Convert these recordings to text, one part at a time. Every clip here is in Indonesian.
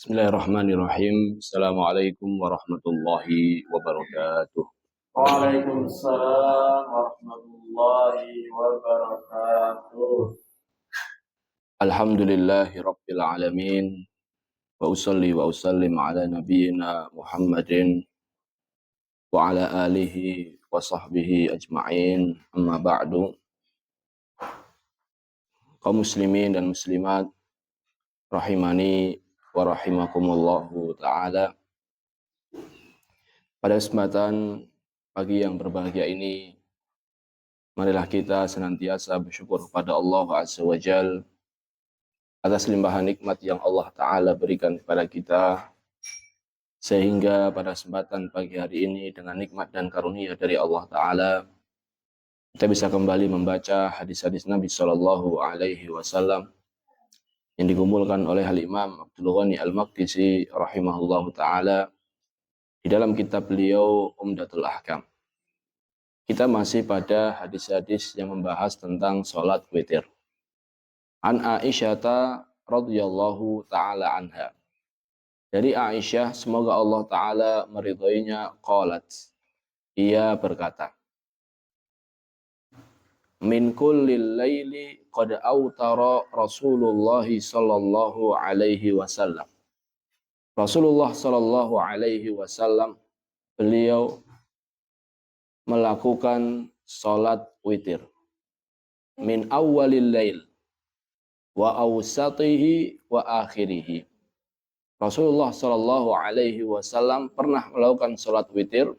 Bismillahirrahmanirrahim. Assalamualaikum warahmatullahi wabarakatuh. Waalaikumsalam warahmatullahi wabarakatuh. Alhamdulillahi rabbil alamin. Wa usalli wa usallim ala nabiyyina Muhammadin wa ala alihi wa sahbihi ajma'in. Amma ba'du. Kaum muslimin dan muslimat rahimani wa rahimakumullahu ta'ala. Pada kesempatan pagi yang berbahagia ini, marilah kita senantiasa bersyukur kepada Allah Azza wa Jalla atas limpahan nikmat yang Allah Ta'ala berikan kepada kita, sehingga pada kesempatan pagi hari ini dengan nikmat dan karunia dari Allah Ta'ala kita bisa kembali membaca hadis-hadis Nabi Sallallahu Alaihi Wasallam yang dikumpulkan oleh Al-Imam Abdul Ghani Al-Maqdisi rahimahullahu Ta'ala di dalam kitab beliau Umdatul Ahkam. Kita masih pada hadis-hadis yang membahas tentang sholat witir. An Aisyata radhiyallahu ta'ala anha. Dari Aisyah, semoga Allah Ta'ala meridhoinya, qalat. Ia berkata, min kullil laili qad autara Rasulullah sallallahu alaihi wasallam. Rasulullah sallallahu alaihi wasallam, beliau melakukan salat witir. Min awwalil lail wa awsatihi wa akhirihi. Rasulullah Shallallahu Alaihi Wasallam pernah melakukan sholat witir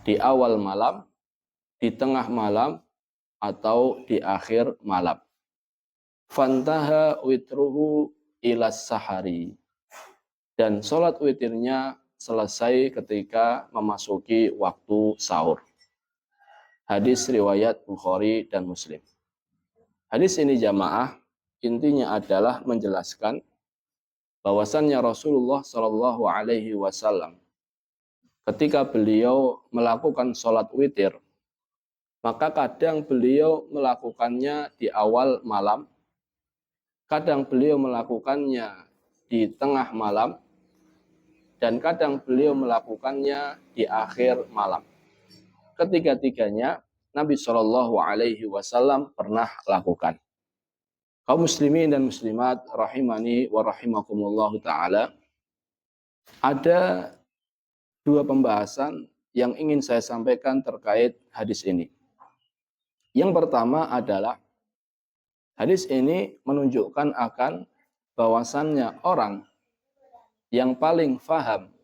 di awal malam, di tengah malam, atau di akhir malam. Fantaha witruhu ilas sahari. Dan sholat witirnya selesai ketika memasuki waktu sahur. Hadis riwayat Bukhari dan Muslim. Hadis ini jamaah intinya adalah menjelaskan bahwasannya Rasulullah Shallallahu Alaihi Wasallam ketika beliau melakukan sholat witir, maka kadang beliau melakukannya di awal malam, kadang beliau melakukannya di tengah malam, dan kadang beliau melakukannya di akhir malam. Ketiga-tiganya Nabi Shallallahu Alaihi Wasallam pernah lakukan. Kaum muslimin dan muslimat rahimani wa rahimakumullahu ta'ala, ada dua pembahasan yang ingin saya sampaikan terkait hadis ini. Yang pertama adalah hadis ini menunjukkan akan bahwasannya orang yang paling faham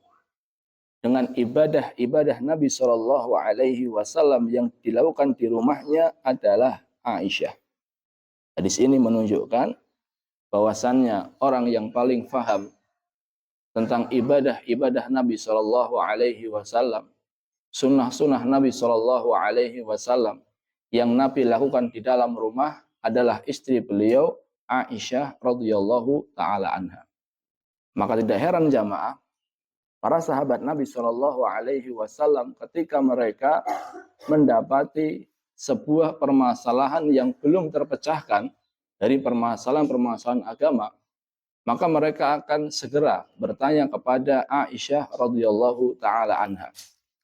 dengan ibadah-ibadah Nabi Shallallahu Alaihi Wasallam yang dilakukan di rumahnya adalah Aisyah. Hadis ini menunjukkan bahwasannya orang yang paling faham tentang ibadah-ibadah Nabi Shallallahu Alaihi Wasallam, sunnah-sunnah Nabi Shallallahu Alaihi Wasallam yang Nabi lakukan di dalam rumah adalah istri beliau Aisyah radhiyallahu taala anha. Maka tidak heran jamaah, para sahabat Nabi Shallallahu Alaihi Wasallam ketika mereka mendapati sebuah permasalahan yang belum terpecahkan dari permasalahan-permasalahan agama, maka mereka akan segera bertanya kepada Aisyah radhiyallahu taala anha.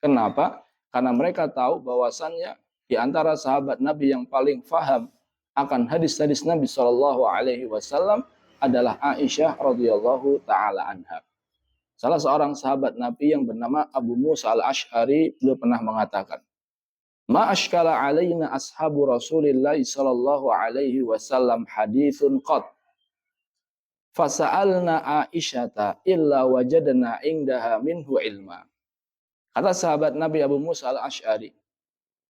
Kenapa? Karena mereka tahu bahwasannya di antara sahabat Nabi yang paling faham akan hadis-hadis Nabi Shallallahu Alaihi Wasallam adalah Aisyah radhiyallahu taala anha. Salah seorang sahabat Nabi yang bernama Abu Musa al-Ash'ari, beliau pernah mengatakan, ma ashkala alaina ashabu Rasulillah sallallahu alaihi wasallam hadithun qad fasa'alna Aisyata illa wajadna indaha minhu ilma. Kata sahabat Nabi Abu Musa al-Ash'ari,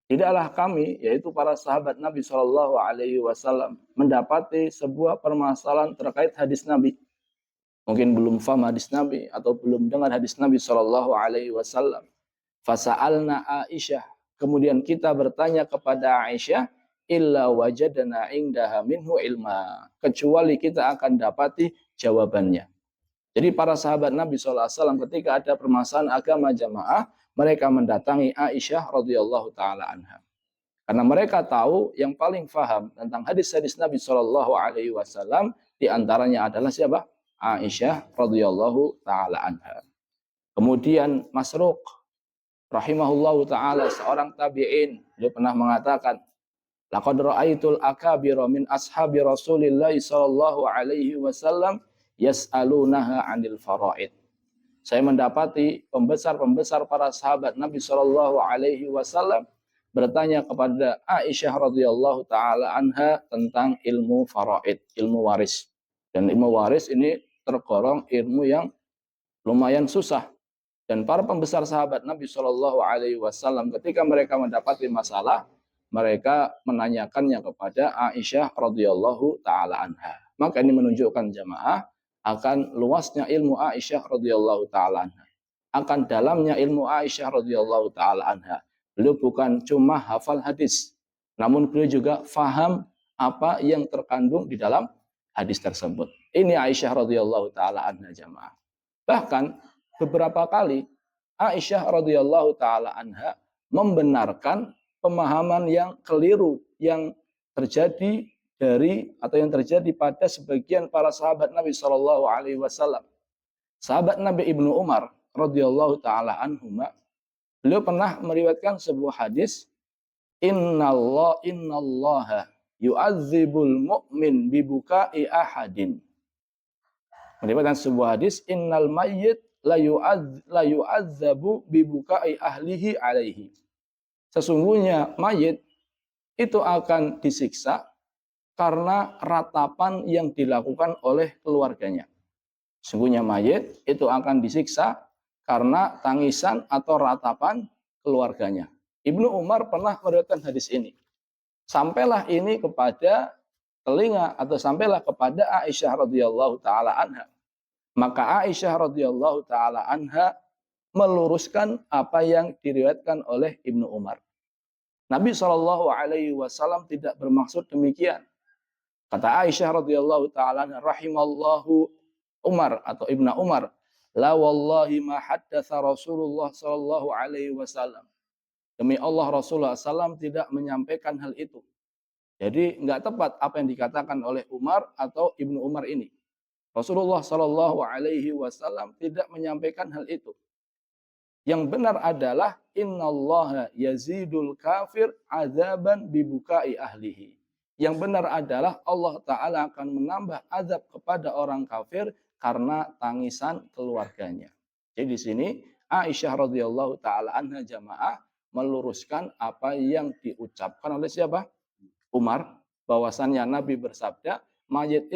tidaklah kami, yaitu para sahabat Nabi sallallahu alaihi wasallam, mendapati sebuah permasalahan terkait hadis Nabi. Mungkin belum paham hadis Nabi atau belum dengar hadis Nabi sallallahu alaihi wasallam. Fasa'alna Aisyah, kemudian kita bertanya kepada Aisyah, illa wajadna indaha minhu ilma, kecuali kita akan dapati jawabannya. Jadi para sahabat Nabi SAW ketika ada permasalahan agama jamaah, mereka mendatangi Aisyah radhiyallahu taala anha. Karena mereka tahu yang paling faham tentang hadis-hadis Nabi SAW di antaranya adalah siapa? Aisyah radhiyallahu taala anha. Kemudian Masruq rahimahullahu taala, seorang tabi'in, dia pernah mengatakan, laqad ra'aitul akabira min ashabi Rasulillah sallallahu alaihi wasallam yas'alunaha 'anil faraid. Saya mendapati pembesar-pembesar para sahabat Nabi sallallahu alaihi wasallam bertanya kepada Aisyah radhiyallahu taala anha tentang ilmu faraid, ilmu waris. Dan ilmu waris ini tergolong ilmu yang lumayan susah. Dan para pembesar sahabat Nabi sallallahu alaihi wasallam ketika mereka mendapati masalah, mereka menanyakannya kepada Aisyah radhiyallahu taala anha. Maka ini menunjukkan jamaah akan luasnya ilmu Aisyah radhiyallahu taala anha, akan dalamnya ilmu Aisyah radhiyallahu taala anha. Beliau bukan cuma hafal hadis, namun beliau juga faham apa yang terkandung di dalam hadis tersebut. Ini Aisyah radhiyallahu taala anha jamaah. Bahkan beberapa kali Aisyah radhiyallahu taala anha membenarkan pemahaman yang keliru yang terjadi yang terjadi pada sebagian para sahabat Nabi Shallallahu Alaihi Wasallam. Sahabat Nabi Ibnu Umar radhiyallahu taala anhuma, beliau pernah meriwayatkan sebuah hadis, innallaha yu'adzibul mu'min bibukai ahadin. Meriwayatkan sebuah hadis, innal mayyit la yu'adzabu bibukai ahlihi alaihi. Sesungguhnya mayit itu akan disiksa karena ratapan yang dilakukan oleh keluarganya. Sesungguhnya mayit itu akan disiksa karena tangisan atau ratapan keluarganya. Ibnu Umar pernah meriwayatkan hadis ini. Sampailah ini kepada telinga atau sampailah kepada Aisyah radhiyallahu taala anha. Maka Aisyah radhiyallahu taala anha meluruskan apa yang diriwayatkan oleh Ibnu Umar. Nabi Shallallahu Alaihi Wasallam tidak bermaksud demikian. Kata Aisyah radhiyallahu taala rahimallahu Umar atau Ibnu Umar, la wallahi ma haddatsa Rasulullah sallallahu alaihi wasallam. Demi Allah Rasulullah SAW tidak menyampaikan hal itu. Jadi enggak tepat apa yang dikatakan oleh Umar atau Ibnu Umar ini. Rasulullah sallallahu alaihi wasallam tidak menyampaikan hal itu. Yang benar adalah innallaha yazidul kafir azaban bibukai ahlihi. Yang benar adalah Allah Ta'ala akan menambah azab kepada orang kafir karena tangisan keluarganya. Jadi di sini Aisyah radhiyallahu taala anha jamaah meluruskan apa yang diucapkan oleh siapa? Umar, bahwasannya Nabi bersabda, mayit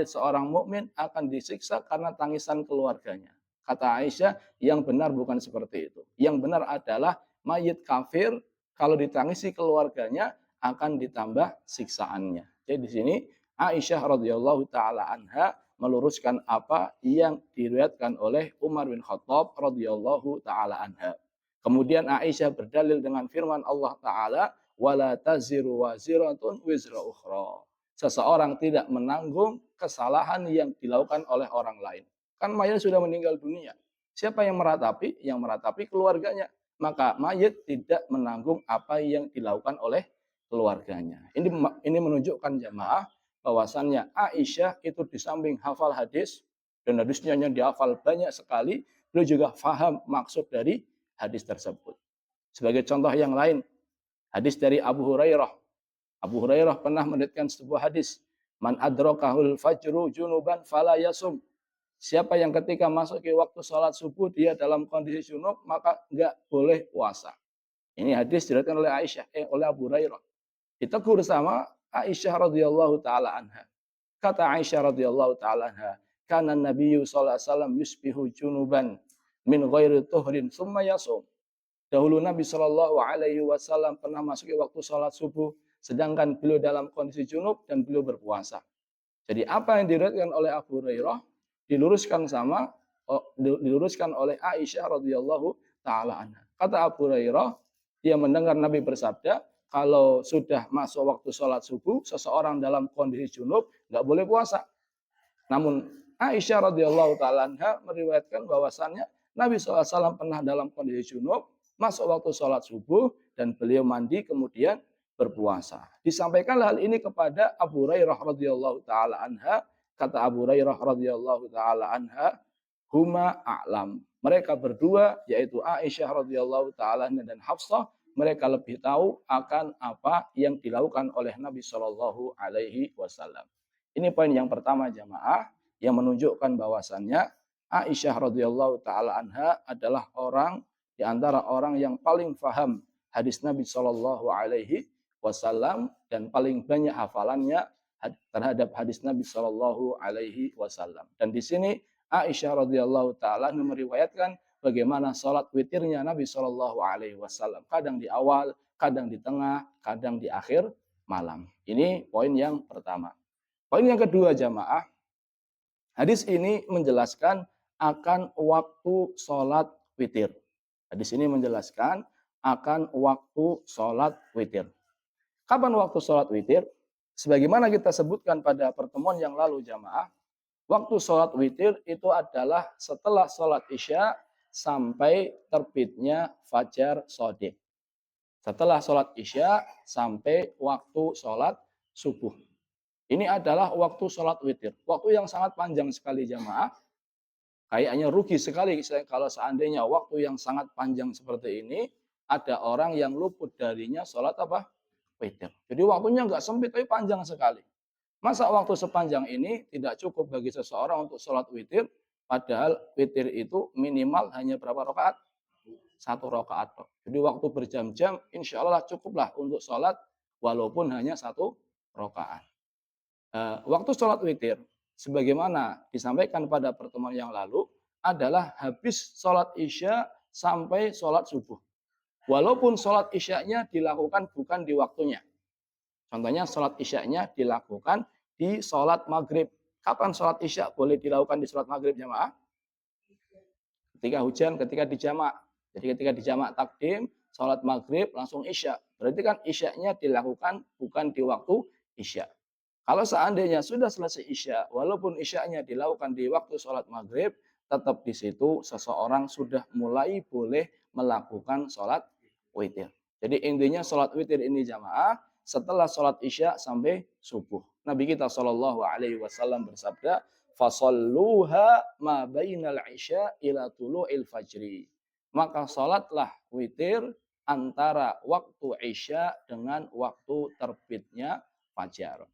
seorang mukmin akan disiksa karena tangisan keluarganya. Kata Aisyah, yang benar bukan seperti itu. Yang benar adalah mayit kafir kalau ditangisi keluarganya akan ditambah siksaannya. Jadi di sini Aisyah radhiyallahu taala anha meluruskan apa yang diriwayatkan oleh Umar bin Khattab radhiyallahu taala anha. Kemudian Aisyah berdalil dengan firman Allah taala, wala taziru waziratun wizra ukhra. Seseorang tidak menanggung kesalahan yang dilakukan oleh orang lain. Kan mayat sudah meninggal dunia. Siapa yang meratapi? Yang meratapi keluarganya. Maka mayat tidak menanggung apa yang dilakukan oleh keluarganya. Ini menunjukkan jamaah bahwasannya Aisyah itu di samping hafal hadis dan hadisnya yang dihafal banyak sekali, beliau juga faham maksud dari hadis tersebut. Sebagai contoh yang lain, hadis dari Abu Hurairah. Abu Hurairah pernah meriwayatkan sebuah hadis, man adrakahul fajru junuban fala yasum. Siapa yang ketika masuk ke waktu sholat subuh dia dalam kondisi junub maka enggak boleh puasa. Ini hadis diriwayatkan oleh oleh Abu Hurairah. Ditegur sama Aisyah radhiyallahu taala anha. Kata Aisyah radhiyallahu taala anha, kana Nabiyyu sallallahu alaihi wasallam yusbihu junuban min ghairi tuhrin tsumma yasum. Dahulu Nabi sallallahu alaihi wasallam pernah masuk ke waktu sholat subuh sedangkan beliau dalam kondisi junub dan beliau berpuasa. Jadi apa yang diriwayatkan oleh Abu Hurairah diluruskan oleh Aisyah radhiyallahu taala anha. Kata Abu Hurairah, dia mendengar Nabi bersabda, kalau sudah masuk waktu sholat subuh, seseorang dalam kondisi junub nggak boleh puasa. Namun Aisyah radhiyallahu taala anha meriwayatkan bahwasannya Nabi SAW pernah dalam kondisi junub, masuk waktu sholat subuh dan beliau mandi kemudian berpuasa. Disampaikan hal ini kepada Abu Hurairah radhiyallahu taala anha kata Abu Hurairah radhiyallahu taala anha, huma a'lam. Mereka berdua, yaitu Aisyah radhiyallahu taala dan Hafsah, mereka lebih tahu akan apa yang dilakukan oleh Nabi Shallallahu alaihi wasallam. Ini poin yang pertama jamaah, yang menunjukkan bahwasannya Aisyah radhiyallahu taala anha adalah orang di antara orang yang paling faham hadis Nabi Shallallahu alaihi wasallam dan paling banyak hafalannya terhadap hadis Nabi Shallallahu alaihi wasallam. Dan di sini Aisyah radhiyallahu taala meriwayatkan bagaimana sholat witirnya Nabi Shallallahu alaihi wasallam. Kadang di awal, kadang di tengah, kadang di akhir malam. Ini poin yang pertama. Poin yang kedua jamaah, hadis ini menjelaskan akan waktu sholat witir. Hadis ini menjelaskan akan waktu sholat witir. Kapan waktu sholat witir? Sebagaimana kita sebutkan pada pertemuan yang lalu jamaah, waktu sholat witir itu adalah setelah sholat isya sampai terbitnya fajar shodiq. Setelah sholat isya sampai waktu sholat subuh. Ini adalah waktu sholat witir. Waktu yang sangat panjang sekali jamaah. Kayaknya rugi sekali kalau seandainya waktu yang sangat panjang seperti ini, ada orang yang luput darinya sholat apa? Witir. Jadi waktunya nggak sempit tapi panjang sekali. Masa waktu sepanjang ini tidak cukup bagi seseorang untuk sholat witir, padahal witir itu minimal hanya berapa rakaat? 1 rakaat. Jadi waktu berjam-jam insya Allah cukuplah untuk sholat walaupun hanya 1 rakaat. Waktu sholat witir, sebagaimana disampaikan pada pertemuan yang lalu, adalah habis sholat isya sampai sholat subuh. Walaupun sholat isyanya dilakukan bukan di waktunya. Contohnya sholat isyanya dilakukan di sholat maghrib. Kapan sholat isya boleh dilakukan di sholat maghrib jamaah? Ketika hujan, ketika dijamak. Jadi ketika dijamak takdim, sholat maghrib langsung isya. Berarti kan isyanya dilakukan bukan di waktu isya. Kalau seandainya sudah selesai isya, walaupun isyanya dilakukan di waktu sholat maghrib, tetap di situ seseorang sudah mulai boleh melakukan sholat witir. Jadi intinya sholat witir ini jamaah setelah sholat isya sampai subuh. Nabi kita Shallallahu alaihi wasallam bersabda, "Fasalluha ma bainal isya ila tulu'il fajri." Maka sholatlah witir antara waktu isya dengan waktu terbitnya fajar.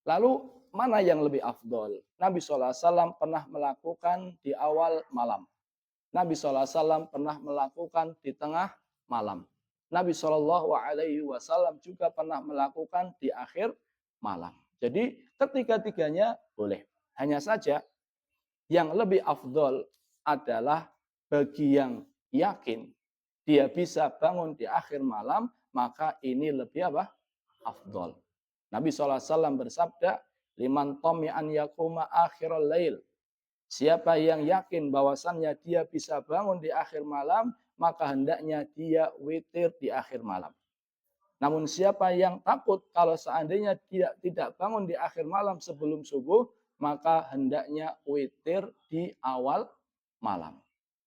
Lalu mana yang lebih afdol? Nabi SAW pernah melakukan di awal malam. Nabi SAW pernah melakukan di tengah malam. Nabi SAW juga pernah melakukan di akhir malam. Jadi ketiga-tiganya boleh. Hanya saja yang lebih afdol adalah bagi yang yakin dia bisa bangun di akhir malam, maka ini lebih apa? Afdol. Nabi SAW bersabda, liman tomi'an yakuma akhirul lail. Siapa yang yakin bahwasannya dia bisa bangun di akhir malam, maka hendaknya dia witir di akhir malam. Namun siapa yang takut kalau seandainya tidak bangun di akhir malam sebelum subuh, maka hendaknya witir di awal malam.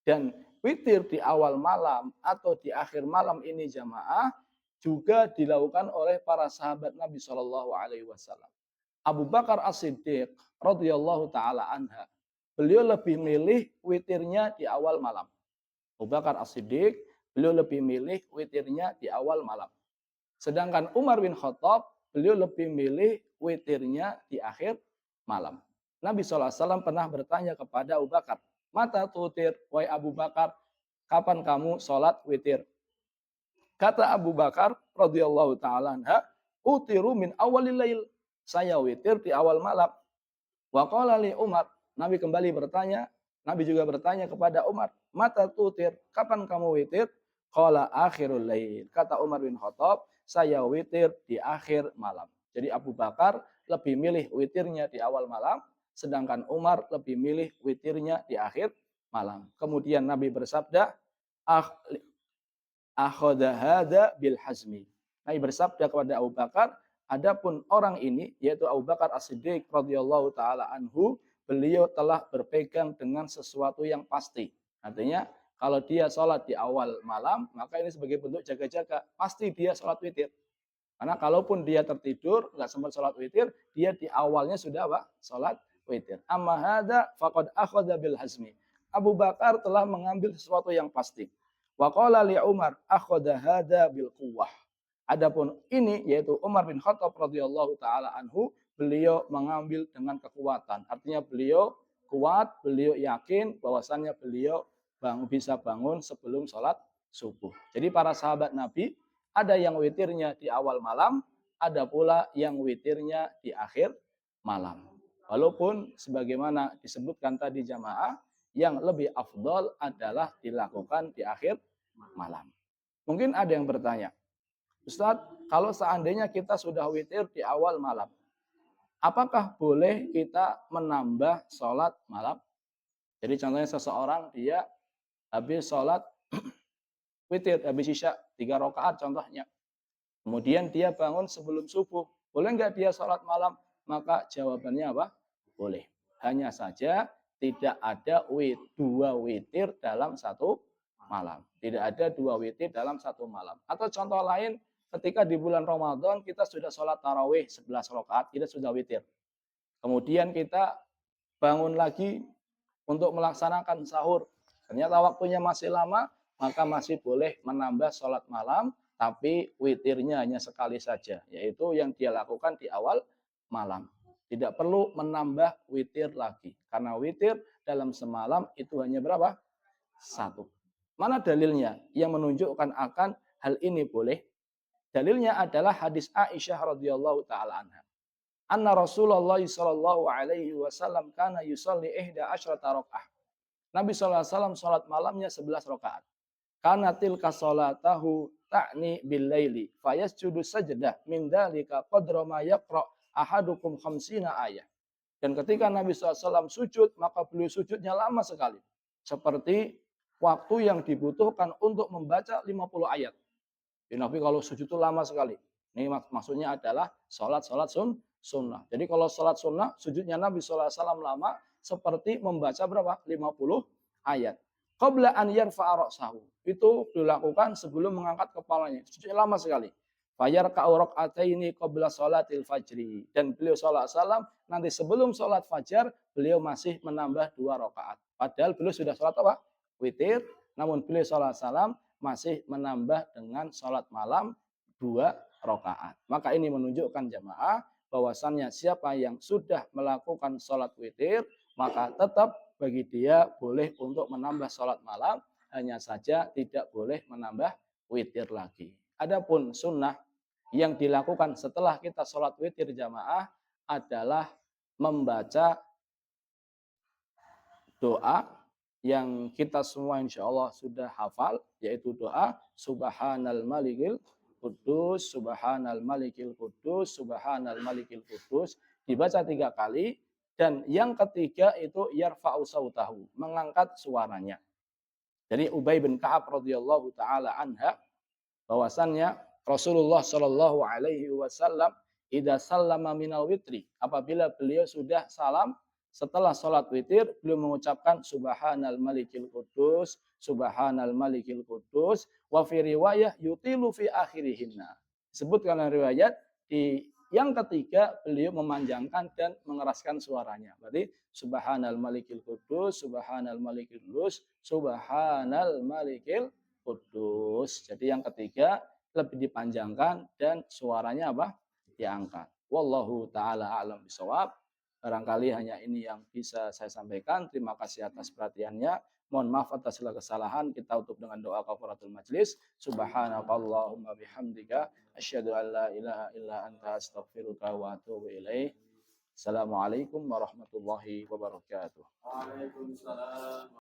Dan witir di awal malam atau di akhir malam ini jamaah juga dilakukan oleh para sahabat Nabi Shallallahu alaihi wasallam. Abu Bakar As-Siddiq radhiyallahu taala anha, beliau lebih milih witirnya di awal malam. Abu Bakar As-Siddiq, beliau lebih milih witirnya di awal malam. Sedangkan Umar bin Khattab, beliau lebih milih witirnya di akhir malam. Nabi SAW pernah bertanya kepada Abu Bakar, mata tutir, wahai Abu Bakar, kapan kamu sholat witir? Kata Abu Bakar radhiyallahu taala anha, utiru min awalil lail. Saya witir di awal malam. Wa qala li Umar, Nabi kembali bertanya, Nabi juga bertanya kepada Umar, mata tutir, kapan kamu witir? Qala akhirul lail. Kata Umar bin Khattab, saya witir di akhir malam. Jadi Abu Bakar lebih milih witirnya di awal malam, sedangkan Umar lebih milih witirnya di akhir malam. Kemudian Nabi bersabda, akhadha hadza bil hazmi. Nabi bersabda kepada Abu Bakar, adapun orang ini yaitu Abu Bakar As-Siddiq radhiyallahu taala anhu, beliau telah berpegang dengan sesuatu yang pasti. Artinya kalau dia sholat di awal malam, maka ini sebagai bentuk jaga-jaga. Pasti dia sholat witir. Karena kalaupun dia tertidur, nggak sempat sholat witir, dia di awalnya sudah apa? Sholat witir. Amma hadza faqad akhadha bil hazmi. Abu Bakar telah mengambil sesuatu yang pasti. Wa qala li Umar akhadha hadza bil quwwah. Adapun ini yaitu Umar bin Khattab radhiyallahu taala anhu, beliau mengambil dengan kekuatan. Artinya beliau kuat, beliau yakin bahwasannya beliau bisa bangun sebelum sholat subuh. Jadi para sahabat Nabi ada yang witirnya di awal malam, ada pula yang witirnya di akhir malam. Walaupun sebagaimana disebutkan tadi jamaah, yang lebih afdol adalah dilakukan di akhir malam. Mungkin ada yang bertanya, Ustadz, kalau seandainya kita sudah witir di awal malam, apakah boleh kita menambah sholat malam? Jadi contohnya seseorang dia habis sholat witir, habis isya 3 rakaat contohnya. Kemudian dia bangun sebelum subuh. Boleh nggak dia sholat malam? Maka jawabannya apa? Boleh. Hanya saja tidak ada dua witir dalam satu malam. Tidak ada 2 witir dalam satu malam. Atau contoh lain, ketika di bulan Ramadan kita sudah sholat tarawih 11 rakaat, kita sudah witir. Kemudian kita bangun lagi untuk melaksanakan sahur. Ternyata waktunya masih lama, maka masih boleh menambah sholat malam, tapi witirnya hanya sekali saja, yaitu yang dia lakukan di awal malam. Tidak perlu menambah witir lagi, karena witir dalam semalam itu hanya berapa? 1. Mana dalilnya yang menunjukkan akan hal ini boleh? Dalilnya adalah hadis Aisyah radhiyallahu taala anha. Anna Rasulullah sallallahu alaihi wasallam kana yusalli 11 rakaat. Nabi sallallahu alaihi wasallam salat malamnya 11 rakaat. Kana tilka salatahu ta'ni bil laili fayasjudu sajdah min dzalika qadra ma yaqra ahadukum 50 ayat. Dan ketika Nabi SAW sujud, maka beliau sujudnya lama sekali. Seperti waktu yang dibutuhkan untuk membaca 50 ayat. Ya, Nabi kalau sujud itu lama sekali. Ini maksudnya adalah sholat sunnah. Jadi kalau sholat sunnah, sujudnya Nabi SAW lama seperti membaca berapa? 50 ayat. Qabla an yarfa'a ra'sahu. Itu dilakukan sebelum mengangkat kepalanya. Sujudnya lama sekali. Fayar ka'u raka'ataini qabla sholatil fajri. Dan beliau SAW nanti sebelum sholat fajar, beliau masih menambah 2 rakaat. Padahal beliau sudah sholat apa? Witir. Namun beliau SAW masih menambah dengan sholat malam 2 rakaat. Maka ini menunjukkan jamaah bahwasannya siapa yang sudah melakukan sholat witir, maka tetap bagi dia boleh untuk menambah sholat malam, hanya saja tidak boleh menambah witir lagi. Adapun sunnah yang dilakukan setelah kita sholat witir jamaah adalah membaca doa yang kita semua insya Allah sudah hafal, yaitu doa Subhanal Malikil Kudus, Subhanal Malikil Kudus, Subhanal Malikil Kudus, dibaca 3 kali. Dan yang ketiga itu yarfa'u sautahu, mengangkat suaranya. Jadi Ubay bin Ka'ab radhiyallahu taala anha, bahwasannya Rasulullah Shallallahu alaihi wasallam idza sallama minal witri, apabila beliau sudah salam setelah sholat witir, beliau mengucapkan Subhanal Malikil Kudus, Subhanal Malikil Kudus, wa fi riwayah yutilu fi akhirihinna. Sebutkan riwayat di yang ketiga beliau memanjangkan dan mengeraskan suaranya. Berarti Subhanal Malikil Kudus, Subhanal Malikil Kudus, Subhanal Malikil Kudus. Jadi yang ketiga lebih dipanjangkan dan suaranya apa? Diangkat. Wallahu taala a'lam bishawab. Barangkali hanya ini yang bisa saya sampaikan. Terima kasih atas perhatiannya. Mohon maaf atas segala kesalahan. Kita tutup dengan doa kafaratul majlis. Subhanakallahumma bihamdika asyhadu an la ilaha illa anta astaghfiruka wa atubu ilaih. Assalamualaikum warahmatullahi wabarakatuh. Waalaikumsalam.